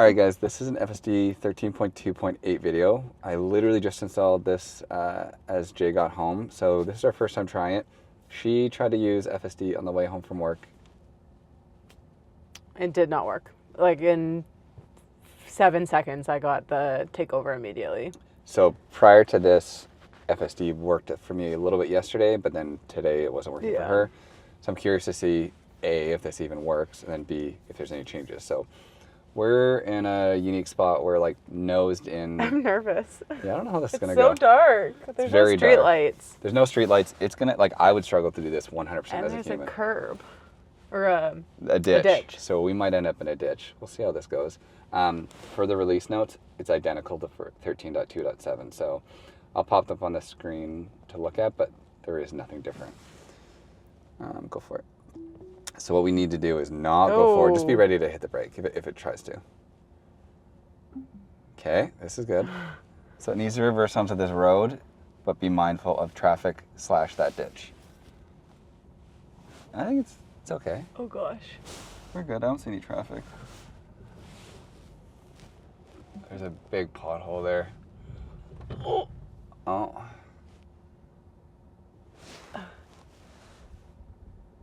All right, guys, this is an FSD 13.2.8 video. I literally just installed this as Jay got home, so this is our first time trying it. She tried to use FSD on the way home from work. It did not work. Like in 7 seconds, I got the takeover immediately. So prior to this, FSD worked for me a little bit yesterday, but then today it wasn't working for her. So I'm curious to see, A, if this even works, and then B, if there's any changes. So we're in a unique spot. We're like nosed in. I'm nervous. Yeah, I don't know how this is going to go. It's so dark. There's no street lights. There's no street lights. It's going to, like, I would struggle to do this 100% as a human. And there's a curb. Or a ditch. So we might end up in a ditch. We'll see how this goes. For the release notes, it's identical to 13.2.7. So I'll pop them up on the screen to look at, but there is nothing different. Go for it. So what we need to do is not go forward. Just be ready to hit the brake if it tries to. Okay, this is good. So it needs to reverse onto this road, but be mindful of traffic / that ditch. I think it's okay. Oh gosh. We're good. I don't see any traffic. There's a big pothole there. Oh.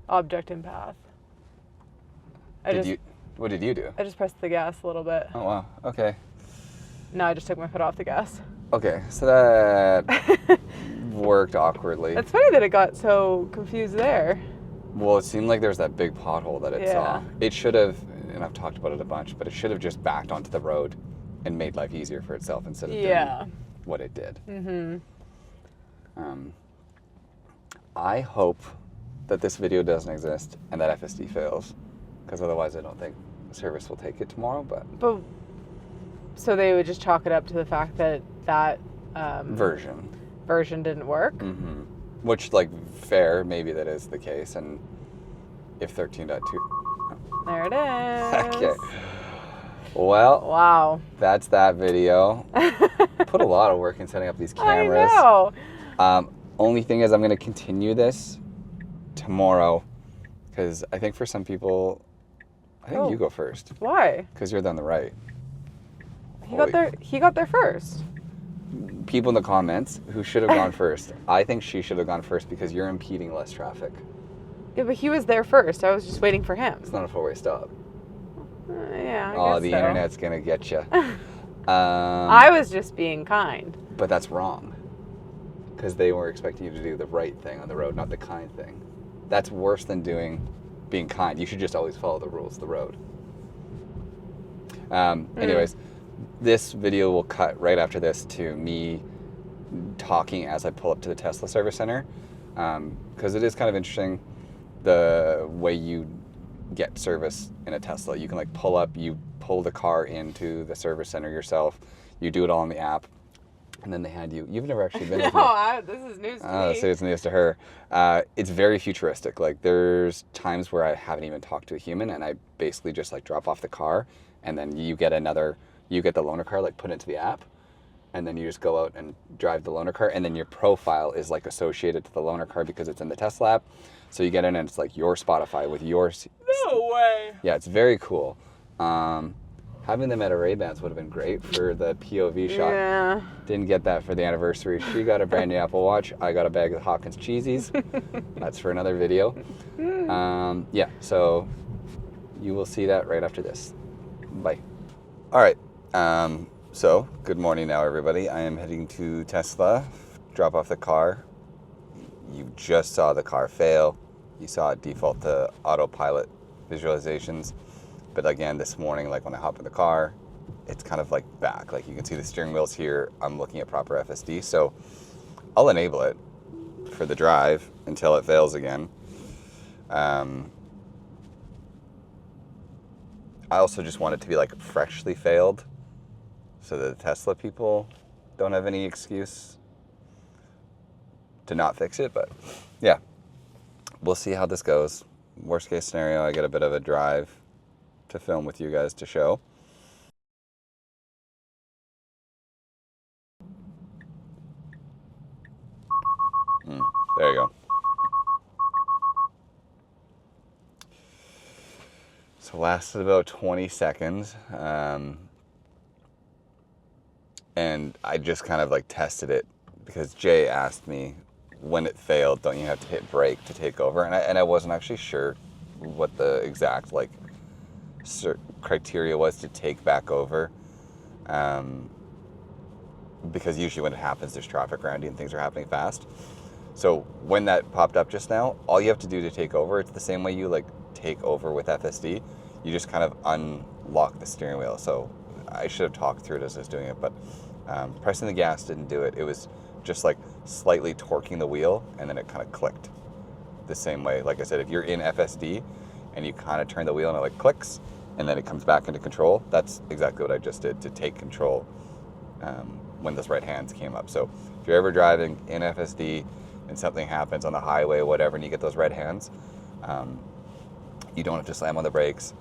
Object in path. What did you do? I just pressed the gas a little bit. Oh, wow. Okay. No, I just took my foot off the gas. Okay, so that worked awkwardly. It's funny that it got so confused there. Well, it seemed like there was that big pothole that it saw. It should have, and I've talked about it a bunch, but it should have just backed onto the road and made life easier for itself instead of doing what it did. Mm-hmm. I hope that this video doesn't exist and that FSD fails, because otherwise I don't think service will take it tomorrow. But so they would just chalk it up to the fact that version didn't work. Mm-hmm. Which, like, fair, maybe that is the case. And if 13.2, there it is. Okay. Well, wow, that's that video. Put a lot of work in setting up these cameras. I know. Only thing is, I'm going to continue this tomorrow, because I think for some people, I think you go first. Why? Because you're on the right. He got there first. People in the comments who should have gone first. I think she should have gone first because you're impeding less traffic. Yeah, but he was there first. I was just waiting for him. It's not a four-way stop. Yeah, I guess the internet's gonna get you. I was just being kind. But that's wrong. Because they were expecting you to do the right thing on the road, not the kind thing. That's worse than being kind. You should just always follow the rules of the road. Anyways, this video will cut right after this to me talking as I pull up to the Tesla service center. Because it is kind of interesting the way you get service in a Tesla. You can, like, pull up, you pull the car into the service center yourself. You do it all on the app. And then they hand you. You've never actually been. No, this is news to me. So it's news to her. It's very futuristic. Like, there's times where I haven't even talked to a human, and I basically just, like, drop off the car, and then you get the loaner car, like, put into the app, and then you just go out and drive the loaner car, and then your profile is, like, associated to the loaner car because it's in the Tesla app. So you get in, and it's like your Spotify with your. No way. Yeah, it's very cool. Having them at a Ray-Bans would have been great for the POV shot. Yeah. Didn't get that for the anniversary. She got a brand new Apple Watch. I got a bag of Hawkins Cheesies. That's for another video. Yeah, so you will see that right after this. Bye. All right. So good morning now, everybody. I am heading to Tesla, drop off the car. You just saw the car fail. You saw it default to autopilot visualizations. But again, this morning, like, when I hop in the car, it's kind of like back. Like, you can see the steering wheel's here. I'm looking at proper FSD. So I'll enable it for the drive until it fails again. I also just want it to be, like, freshly failed so that the Tesla people don't have any excuse to not fix it. But yeah, we'll see how this goes. Worst case scenario, I get a bit of a drive to film with you guys to show. There you go. So lasted about 20 seconds. And I just kind of like tested it because Jay asked me when it failed, don't you have to hit brake to take over? And I wasn't actually sure what the exact like criteria was to take back over. Because usually when it happens, there's traffic around you and things are happening fast. So when that popped up just now, all you have to do to take over, it's the same way you like take over with FSD. You just kind of unlock the steering wheel. So I should have talked through it as I was doing it, but pressing the gas didn't do it. It was just like slightly torquing the wheel, and then it kind of clicked the same way. Like I said, if you're in FSD and you kind of turn the wheel and it like clicks, and then it comes back into control, that's exactly what I just did to take control when those right hands came up. So if you're ever driving in FSD and something happens on the highway or whatever, and you get those red hands, you don't have to slam on the brakes.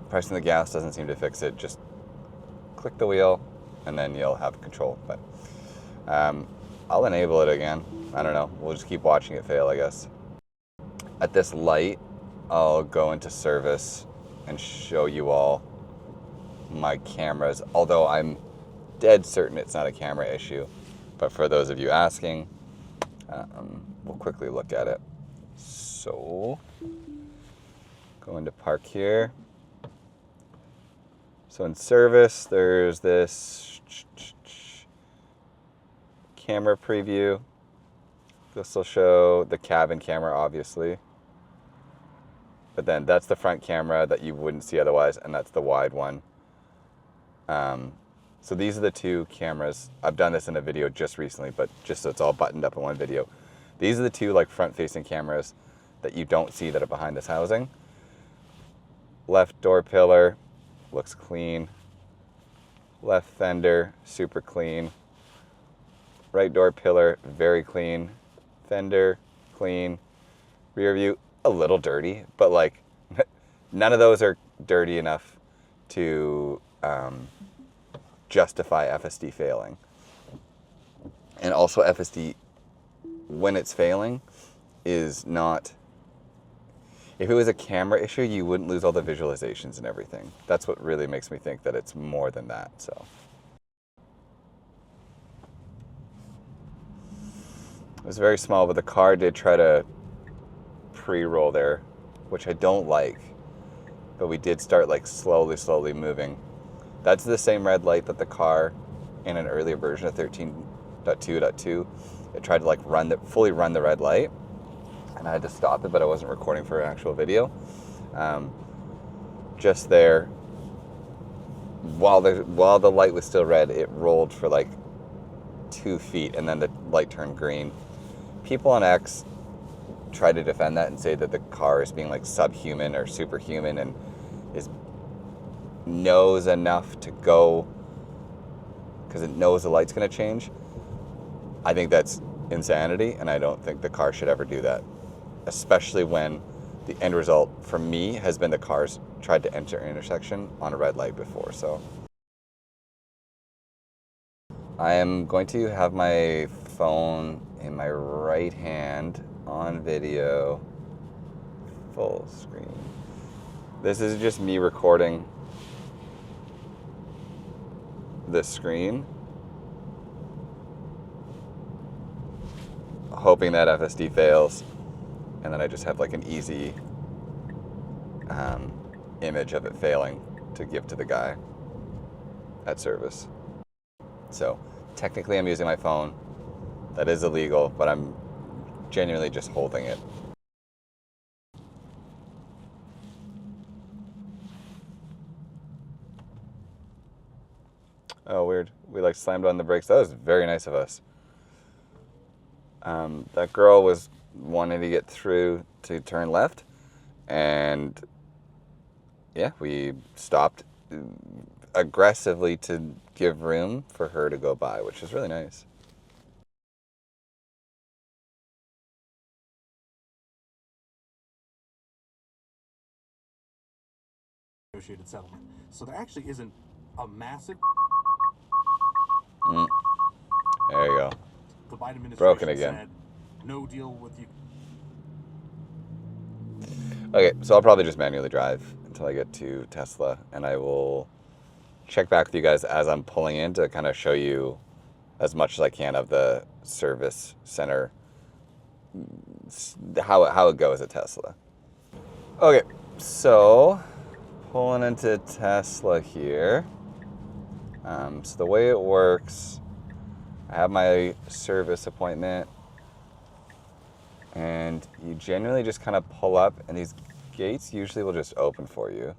Pressing the gas doesn't seem to fix it. Just click the wheel, and then you'll have control. But I'll enable it again. I don't know. We'll just keep watching it fail, I guess. At this light, I'll go into service and show you all my cameras, although I'm dead certain it's not a camera issue. But for those of you asking, we'll quickly look at it. So, go into park here. So in service, there's this camera preview. This will show the cabin camera, obviously. But then that's the front camera that you wouldn't see otherwise, and that's the wide one. So these are the two cameras. I've done this in a video just recently, but just so it's all buttoned up in one video. These are the two like front-facing cameras that you don't see that are behind this housing. Left door pillar looks clean. Left fender, super clean. Right door pillar, very clean. Fender, clean. Rear view, a little dirty, but like none of those are dirty enough to justify FSD failing. And also FSD, when it's failing, is not... If it was a camera issue, you wouldn't lose all the visualizations and everything. That's what really makes me think that it's more than that, so. It was very small, but the car did try to pre-roll there, which I don't like. But we did start like slowly moving. That's the same red light that the car in an earlier version of 13.2.2, it tried to like fully run the red light, and I had to stop it, but I wasn't recording for an actual video. Just there, while the light was still red, it rolled for like 2 feet, and then the light turned green. People on X try to defend that and say that the car is being like subhuman or superhuman and knows enough to go because it knows the light's going to change. I think that's insanity, and I don't think the car should ever do that, especially when the end result for me has been the cars tried to enter an intersection on a red light before. So I am going to have my phone in my right hand on video, full screen. This is just me recording this screen, hoping that FSD fails, and then I just have like an easy image of it failing to give to the guy at service. So technically I'm using my phone. That is illegal, but I'm genuinely just holding it. Oh, weird. We like slammed on the brakes. That was very nice of us. That girl was wanting to get through to turn left, and yeah, we stopped aggressively to give room for her to go by, which was really nice. Negotiated settlement. So there actually isn't a massive... There you go. The Biden administration Broken again. said no deal with you. Okay, so I'll probably just manually drive until I get to Tesla, and I will check back with you guys as I'm pulling in to kind of show you as much as I can of the service center, how it goes at Tesla. Okay, so pulling into Tesla here. So the way it works, I have my service appointment, and you generally just kind of pull up, and these gates usually will just open for you.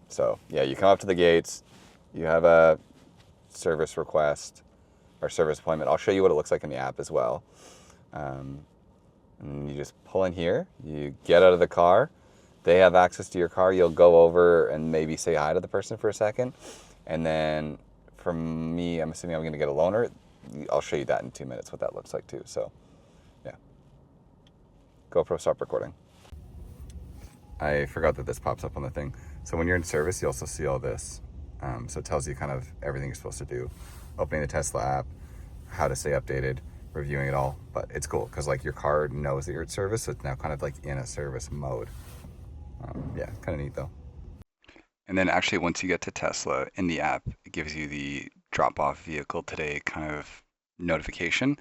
So yeah, you come up to the gates, you have a service request or service appointment. I'll show you what it looks like in the app as well. And you just pull in here, you get out of the car, they have access to your car, you'll go over and maybe say hi to the person for a second. And then for me, I'm assuming I'm gonna get a loaner. I'll show you that in 2 minutes, what that looks like too. So yeah, GoPro, stop recording. I forgot that this pops up on the thing. So when you're in service, you also see all this. So it tells you kind of everything you're supposed to do. Opening the Tesla app, how to stay updated, reviewing it all. But it's cool because like your car knows that you're at service, so it's now kind of like in a service mode. Yeah, it's kind of neat though. And then actually once you get to Tesla in the app, it gives you the drop off vehicle today kind of notification.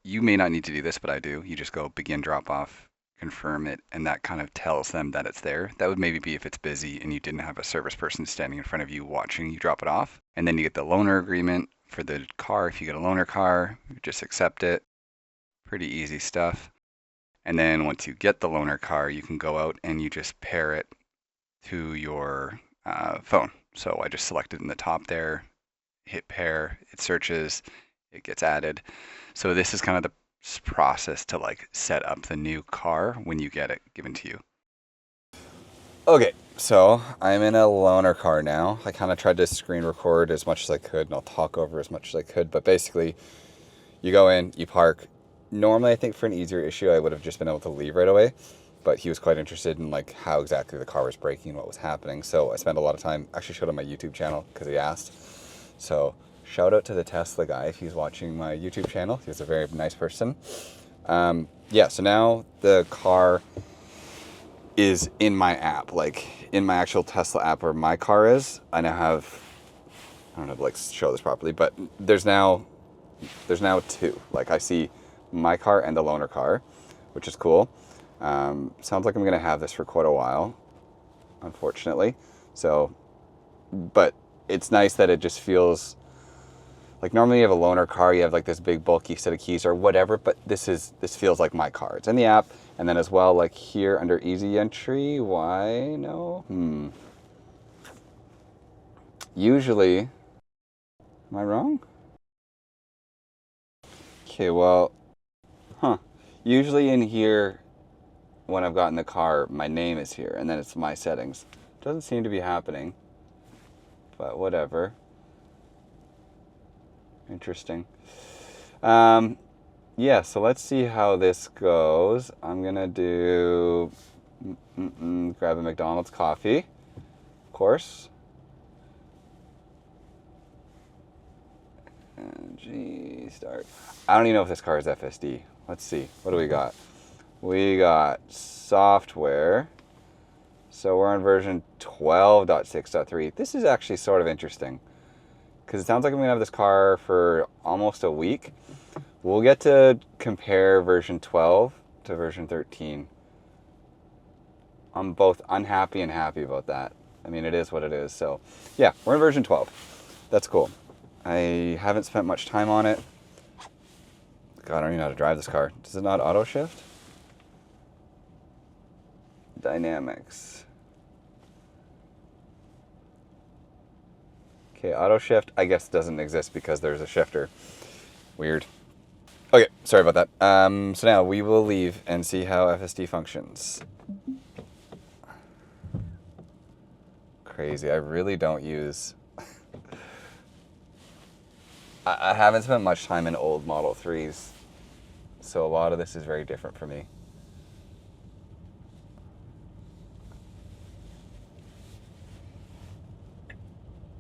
You may not need to do this, but I do. You just go begin drop off, confirm it, and that kind of tells them that it's there. That would maybe be if it's busy and you didn't have a service person standing in front of you watching you drop it off. And then you get the loaner agreement for the car. If you get a loaner car, you just accept it. Pretty easy stuff. And then once you get the loaner car, you can go out and you just pair it to your phone. So I just selected in the top there, hit pair, it searches, it gets added. So this is kind of the process to like set up the new car when you get it given to you. Okay, so I'm in a loaner car now. I kind of tried to screen record as much as I could, and I'll talk over as much as I could, but basically you go in, you park. Normally I think for an easier issue I would have just been able to leave right away, but he was quite interested in like how exactly the car was braking and what was happening. So I spent a lot of time, actually showed on my YouTube channel because he asked. So shout out to the Tesla guy if he's watching my YouTube channel. He's a very nice person. Yeah, so now the car is in my app, like in my actual Tesla app where my car is. I now have, I don't know how to like show this properly, but there's now two. Like I see my car and the loaner car, which is cool. Sounds like I'm gonna have this for quite a while, unfortunately. So, but it's nice that it just feels like normally you have a loaner car, you have like this big bulky set of keys or whatever, but this feels like my car. It's in the app, and then as well, like here under easy entry, why no? Usually, am I wrong? Okay, well, usually in here, when I've gotten the car, my name is here, and then it's my settings. Doesn't seem to be happening, but whatever. Interesting. Yeah, so let's see how this goes. I'm gonna do grab a McDonald's coffee, of course. And start. I don't even know if this car is FSD. Let's see. What do we got? We got software. So we're on version 12.6.3. This is actually sort of interesting, because it sounds like I'm gonna have this car for almost a week. We'll get to compare version 12 to version 13. I'm both unhappy and happy about that. I mean, it is what it is. So yeah, we're in version 12. That's cool. I haven't spent much time on it. God, I don't even know how to drive this car. Does it not auto shift? Dynamics. Okay, auto shift, I guess doesn't exist because there's a shifter. Weird. Okay, sorry about that. So now we will leave and see how FSD functions. Crazy, I really don't use... I haven't spent much time in old Model 3s, so a lot of this is very different for me.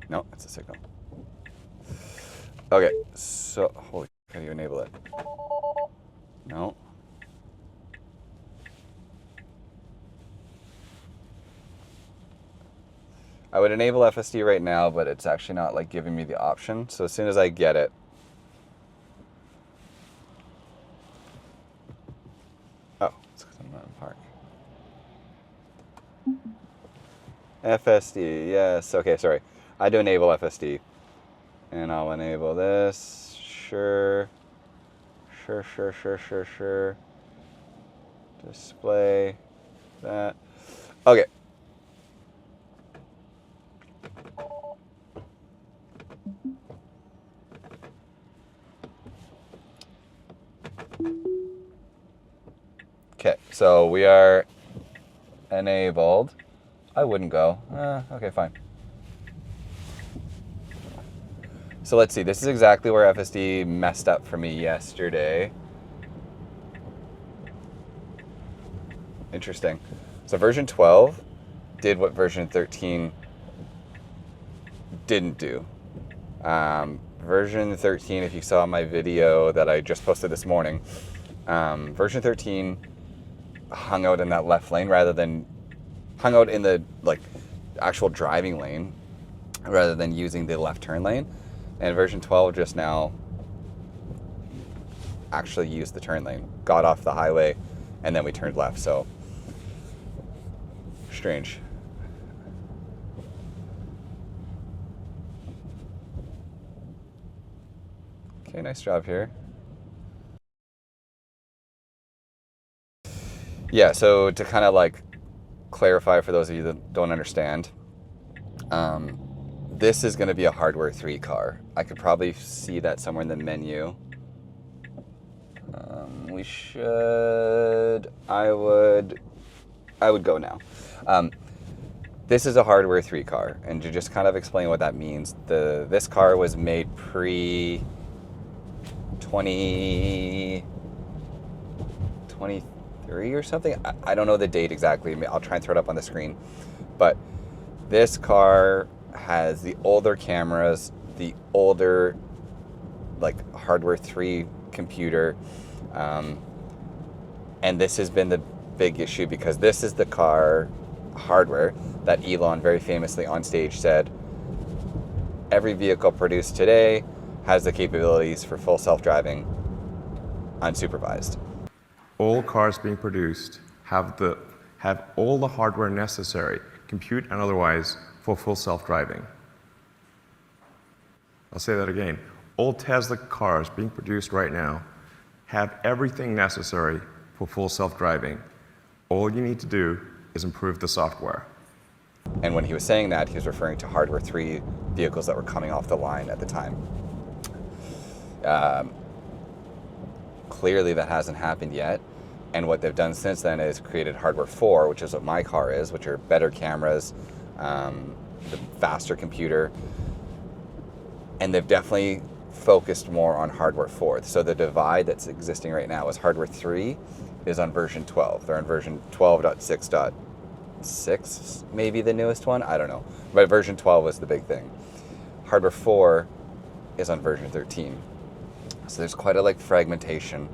No, it's a signal. Okay, so holy, how do you enable it? No. I would enable FSD right now, but it's actually not like giving me the option. So as soon as I get it, oh, it's because I'm not in park. FSD, yes. Okay, sorry. I do enable FSD, and I'll enable this. Sure. Sure. Display that. Okay. Okay, so we are enabled. I wouldn't go. Okay, fine. So let's see. This is exactly where FSD messed up for me yesterday. Interesting. So version 12 did what version 13 didn't do. Version 13, if you saw my video that I just posted this morning, version 13 hung out in that left lane rather than hung out in the like actual driving lane rather than using the left turn lane. And version 12 just now actually used the turn lane, got off the highway, and then we turned left. So strange. Okay, nice job here. Yeah, so to kind of like clarify for those of you that don't understand, this is going to be a hardware 3 car. I could probably see that somewhere in the menu. We should. I would go now. This is a hardware 3 car, and to just kind of explain what that means, this car was made pre 2023 or something. I don't know the date exactly. I'll try and throw it up on the screen, but this car has the older cameras, the older like hardware 3 computer, and this has been the big issue because this is the car hardware that Elon very famously on stage said every vehicle produced today has the capabilities for full self-driving unsupervised. All cars being produced have all the hardware necessary, compute and otherwise, for full self-driving. I'll say that again. All Tesla cars being produced right now have everything necessary for full self-driving. All you need to do is improve the software. And when he was saying that, he was referring to hardware 3 vehicles that were coming off the line at the time. Clearly that hasn't happened yet. And what they've done since then is created hardware 4, which is what my car is, which are better cameras, the faster computer. And they've definitely focused more on hardware 4. So the divide that's existing right now is hardware 3 is on version 12. They're on version 12.6.6, maybe the newest one, I don't know. But version 12 was the big thing. Hardware 4 is on version 13. So there's quite a like fragmentation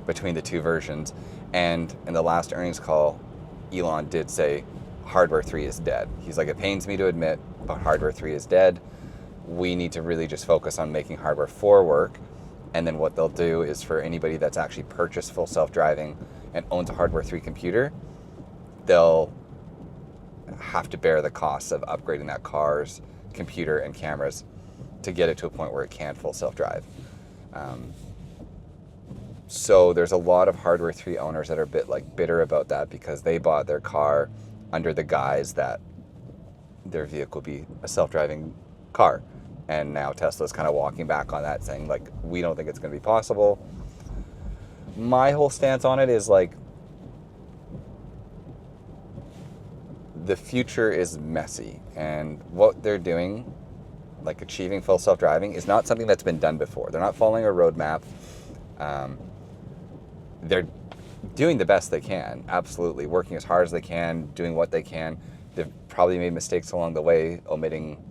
between the two versions. And in the last earnings call, Elon did say hardware 3 is dead. He's like, it pains me to admit, but hardware 3 is dead. We need to really just focus on making hardware 4 work. And then what they'll do is for anybody that's actually purchased full self-driving and owns a hardware 3 computer, they'll have to bear the costs of upgrading that car's computer and cameras to get it to a point where it can full self-drive. So there's a lot of hardware 3 owners that are a bit like bitter about that because they bought their car under the guise that their vehicle be a self-driving car. And now Tesla's kind of walking back on that, saying like, we don't think it's going to be possible. My whole stance on it is like, the future is messy, and what they're doing, like achieving full self-driving, is not something that's been done before. They're not following a roadmap. They're doing the best they can, absolutely, working as hard as they can, doing what they can. They've probably made mistakes along the way, omitting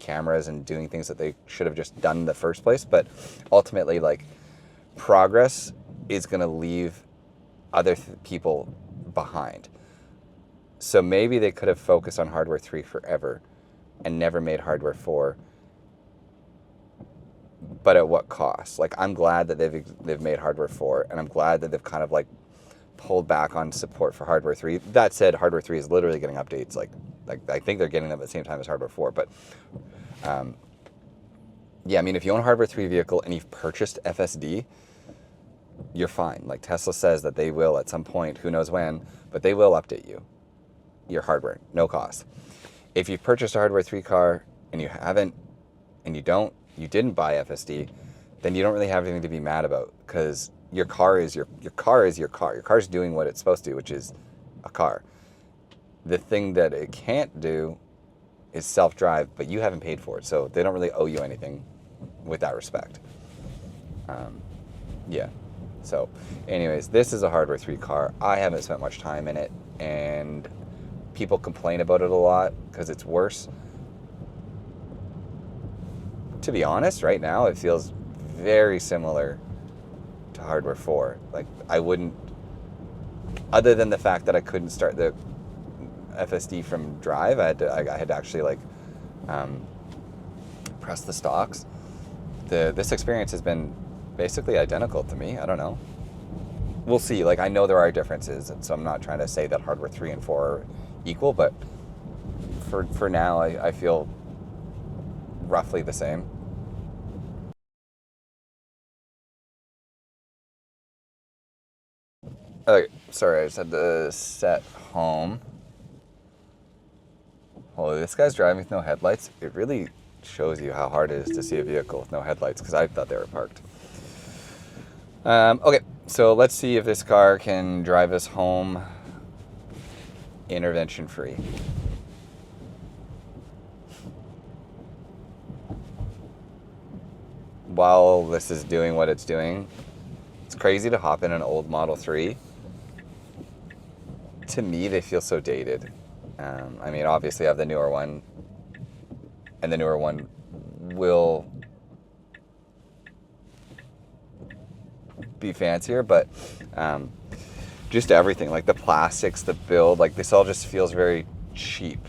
cameras and doing things that they should have just done in the first place. But ultimately, like, progress is going to leave other people behind. So maybe they could have focused on hardware 3 forever and never made hardware 4. But at what cost? Like, I'm glad that they've made hardware 4, and I'm glad that they've kind of like pulled back on support for hardware 3. That said, hardware 3 is literally getting updates. Like I think they're getting them at the same time as hardware 4. But yeah, I mean, if you own a hardware 3 vehicle and you've purchased FSD, you're fine. Like, Tesla says that they will at some point, who knows when, but they will update your hardware, no cost. If you've purchased a hardware 3 car and you haven't, and you didn't buy FSD, then you don't really have anything to be mad about, because your car is your car is your car. Your car's doing what it's supposed to, which is a car. The thing that it can't do is self-drive, but you haven't paid for it, so they don't really owe you anything with that respect. Yeah. So anyways, this is a hardware 3 car. I haven't spent much time in it, and people complain about it a lot because it's worse. To be honest, right now it feels very similar to hardware 4. Like, I wouldn't, other than the fact that I couldn't start the FSD from drive, I had to actually like press the stalks. This experience has been basically identical to me. I don't know. We'll see. Like, I know there are differences, and so I'm not trying to say that hardware 3 and 4 are equal, but for now, I feel roughly the same. Okay, sorry, I just had to set home. Holy, this guy's driving with no headlights. It really shows you how hard it is to see a vehicle with no headlights, because I thought they were parked. Okay, so let's see if this car can drive us home intervention free. While this is doing what it's doing, it's crazy to hop in an old Model 3. To me, they feel so dated. I mean, obviously I have the newer one, and the newer one will be fancier, but just everything, like the plastics, the build, like this all just feels very cheap.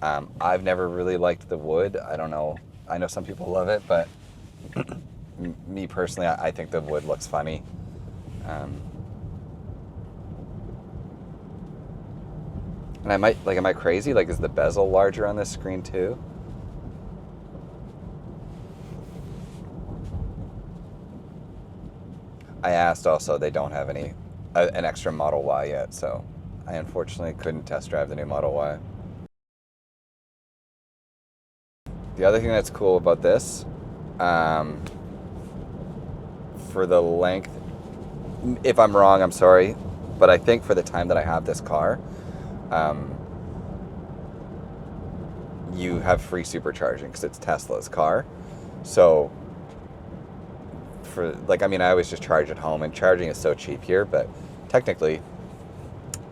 I've never really liked the wood. I don't know. I know some people love it, but me personally, I think the wood looks funny. And I might, like, am I crazy? Like, is the bezel larger on this screen too? I asked also, they don't have an extra Model Y yet, so I unfortunately couldn't test drive the new Model Y. The other thing that's cool about this, for the length, if I'm wrong, I'm sorry, but I think for the time that I have this car, you have free SuperCharging because it's Tesla's car. So for, like, I mean, I always just charge at home, and charging is so cheap here, but technically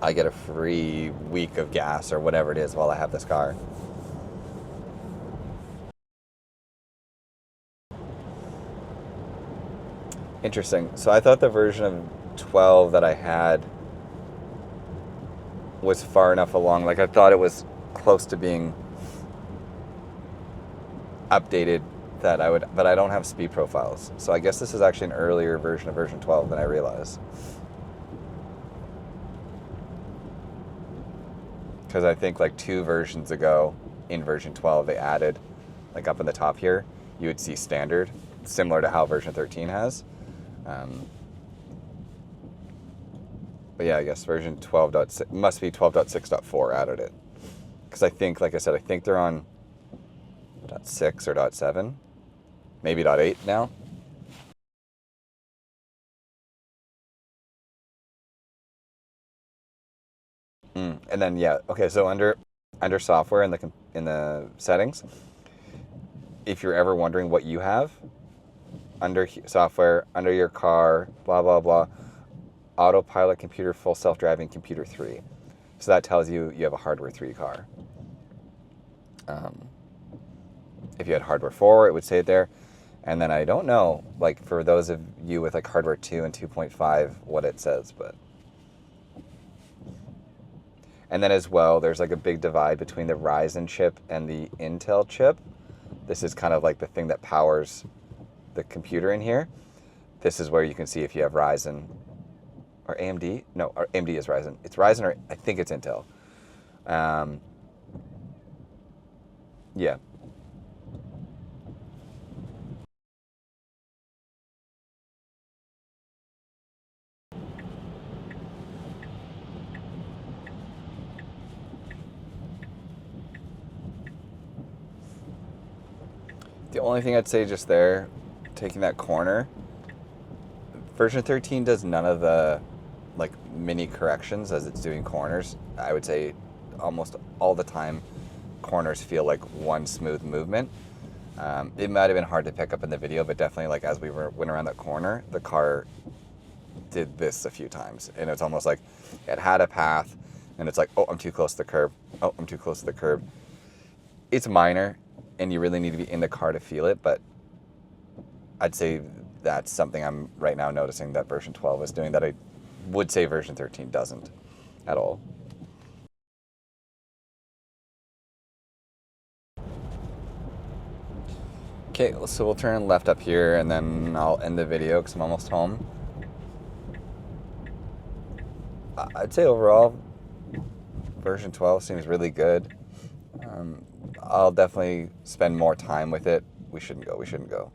I get a free week of gas or whatever it is while I have this car. Interesting. So I thought the version of 12 that I had was far enough along. Like, I thought it was close to being updated that I would, but I don't have speed profiles. So I guess this is actually an earlier version of version 12 than I realized. Because I think like 2 versions ago in version 12, they added, like up in the top here, you would see standard, similar to how version 13 has. But yeah, I guess version 12.6, must be 12.6.4 added it. Because I think, like I said, I think they're on .6 or .7, maybe .8 now. And then, yeah, okay, so under software in the settings, if you're ever wondering what you have, under software, under your car, blah, blah, blah, autopilot computer, full self-driving computer 3. So that tells you you have a hardware 3 car. If you had hardware 4, it would say it there. And then I don't know, like for those of you with like hardware 2 and 2.5, what it says, but. And then as well, there's like a big divide between the Ryzen chip and the Intel chip. This is kind of like the thing that powers the computer in here. This is where you can see if you have Ryzen or AMD. No, or AMD is Ryzen. It's Ryzen or I think it's Intel. Yeah. The only thing I'd say just there, taking that corner, version 13 does none of the like mini corrections as it's doing corners. I would say almost all the time corners feel like one smooth movement. It might have been hard to pick up in the video, but definitely like as we went around that corner, the car did this a few times. And it's almost like it had a path and it's like, oh, I'm too close to the curb. Oh, I'm too close to the curb. It's minor and you really need to be in the car to feel it, but I'd say that's something I'm right now noticing that version 12 is doing that I would say version 13 doesn't at all. Okay, so we'll turn left up here and then I'll end the video because I'm almost home. I'd say overall, version 12 seems really good. I'll definitely spend more time with it. We shouldn't go.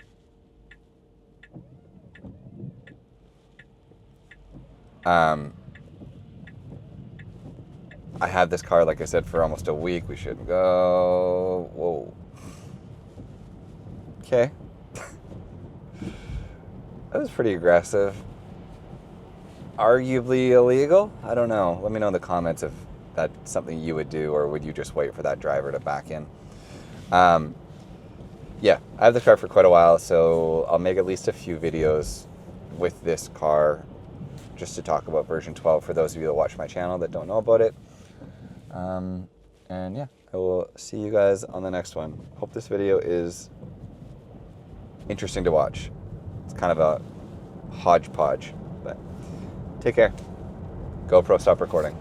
I had this car, like I said, for almost a week. We shouldn't go. Whoa. Okay. That was pretty aggressive. Arguably illegal? I don't know. Let me know in the comments if that's something you would do or would you just wait for that driver to back in. Yeah, I have this car for quite a while, so I'll make at least a few videos with this car just to talk about version 12 for those of you that watch my channel that don't know about it. And yeah, I will see you guys on the next one. Hope this video is interesting to watch. It's kind of a hodgepodge, but take care. GoPro, stop recording.